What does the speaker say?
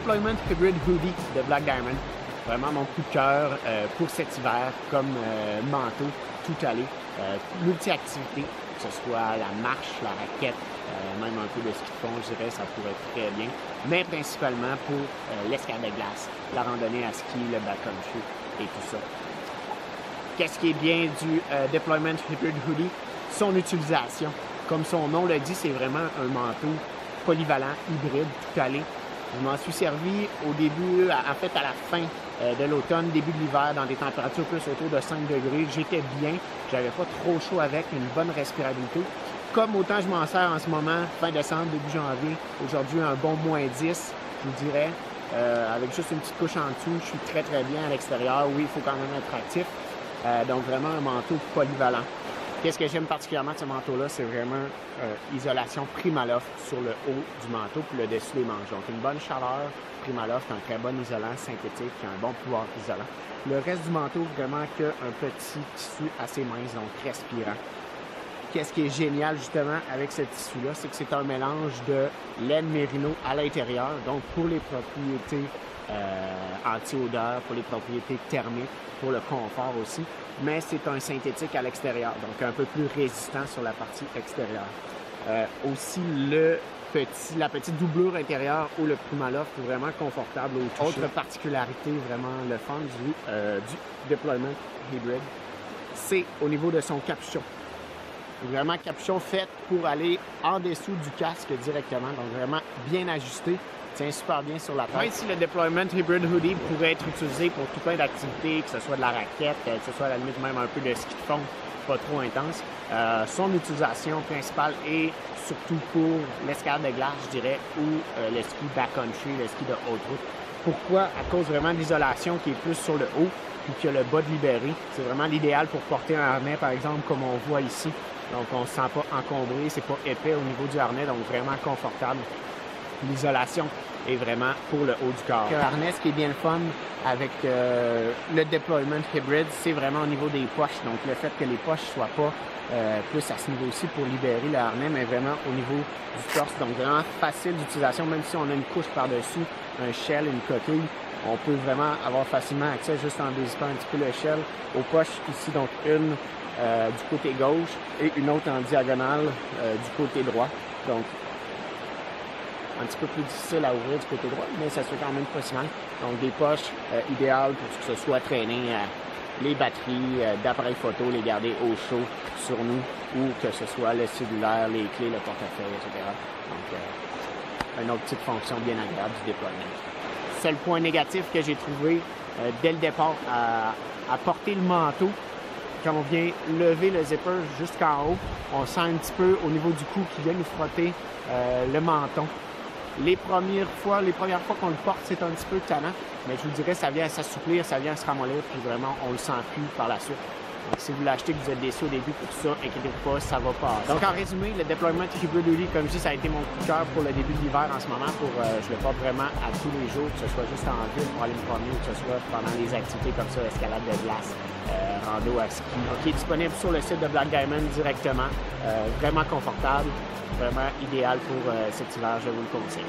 Deployment Hybrid Hoodie de Black Diamond. Vraiment mon coup de cœur pour cet hiver, comme manteau, tout allé, multi-activité, que ce soit la marche, la raquette, même un peu de ski de fond, je dirais, ça pourrait être très bien. Mais principalement pour l'escalade de glace, la randonnée à ski, le backcountry et tout ça. Qu'est-ce qui est bien du Deployment Hybrid Hoodie? Son utilisation. Comme son nom le dit, c'est vraiment un manteau polyvalent, hybride, tout allé. Je m'en suis servi au début, en fait à la fin de l'automne, début de l'hiver, dans des températures plus autour de 5 degrés. J'étais bien, j'avais pas trop chaud avec, une bonne respirabilité. Comme autant je m'en sers en ce moment, fin décembre, début janvier, aujourd'hui un bon moins 10, je vous dirais, avec juste une petite couche en dessous, je suis très très bien à l'extérieur. Oui, il faut quand même être actif. Donc vraiment un manteau polyvalent. Qu'est-ce que j'aime particulièrement de ce manteau-là, c'est vraiment isolation Primaloft sur le haut du manteau puis le dessus des manches. Donc une bonne chaleur, Primaloft, un très bon isolant synthétique qui a un bon pouvoir isolant. Le reste du manteau, vraiment qu'un petit tissu assez mince, donc respirant. Qu'est-ce qui est génial justement avec ce tissu-là, c'est que c'est un mélange de laine mérino à l'intérieur, donc pour les propriétés anti-odeur, pour les propriétés thermiques, pour le confort aussi, mais c'est un synthétique à l'extérieur, donc un peu plus résistant sur la partie extérieure. Aussi la petite doublure intérieure ou le Primaloft est vraiment confortable au toucher. Autre particularité vraiment le fun du Deployment Hybrid, c'est au niveau de son capuchon. Vraiment capuchon fait pour aller en dessous du casque directement, donc vraiment bien ajusté. Tient super bien sur la tête. Même si le Deployment Hybrid Hoodie pourrait être utilisé pour tout plein d'activités, que ce soit de la raquette, que ce soit à la limite même un peu de ski de fond, pas trop intense, son utilisation principale est surtout pour l'escalade de glace, je dirais, ou le ski backcountry, le ski de haute route. Pourquoi? À cause vraiment de l'isolation qui est plus sur le haut, puis que le bas de libéré. C'est vraiment l'idéal pour porter un harnais, par exemple, comme on voit ici. Donc, on ne se sent pas encombré, c'est pas épais au niveau du harnais, donc vraiment confortable. L'isolation est vraiment pour le haut du corps. Le harnais, ce qui est bien le fun avec le Deployment Hybrid, c'est vraiment au niveau des poches. Donc, le fait que les poches ne soient pas plus à ce niveau-ci pour libérer le harnais, mais vraiment au niveau du torse. Donc, vraiment facile d'utilisation, même si on a une couche par-dessus, un shell, une coquille. On peut vraiment avoir facilement accès juste en dézippant un petit peu le shell aux poches ici. Donc, une du côté gauche et une autre en diagonale du côté droit. Donc, un petit peu plus difficile à ouvrir du côté droit, mais ça se fait quand même pas si mal. Donc, des poches idéales pour que ce soit traîné les batteries d'appareils photo, les garder au chaud sur nous, ou que ce soit le cellulaire, les clés, le portefeuille, etc. Donc, une autre petite fonction bien agréable du déploiement. Seul point négatif que j'ai trouvé dès le départ à porter le manteau, quand on vient lever le zipper jusqu'en haut, on sent un petit peu au niveau du cou qui vient nous frotter le menton. Les premières fois qu'on le porte, c'est un petit peu tannant, mais je vous dirais, ça vient s'assouplir, ça vient se ramollir, puis vraiment, on le sent plus par la suite. Donc, si vous l'achetez, que vous êtes déçu au début pour ça, inquiétez-vous pas, ça va passer. Donc, en résumé, le Deployment Hybrid Hoodie, comme je dis, ça a été mon coup de cœur pour le début de l'hiver en ce moment. Je le porte vraiment à tous les jours, que ce soit juste en ville pour aller me promener, ou que ce soit pendant les activités comme ça, escalade de glace, rando à ski. Donc, il est disponible sur le site de Black Diamond directement. Vraiment confortable, vraiment idéal pour cet hiver, je vous le conseille.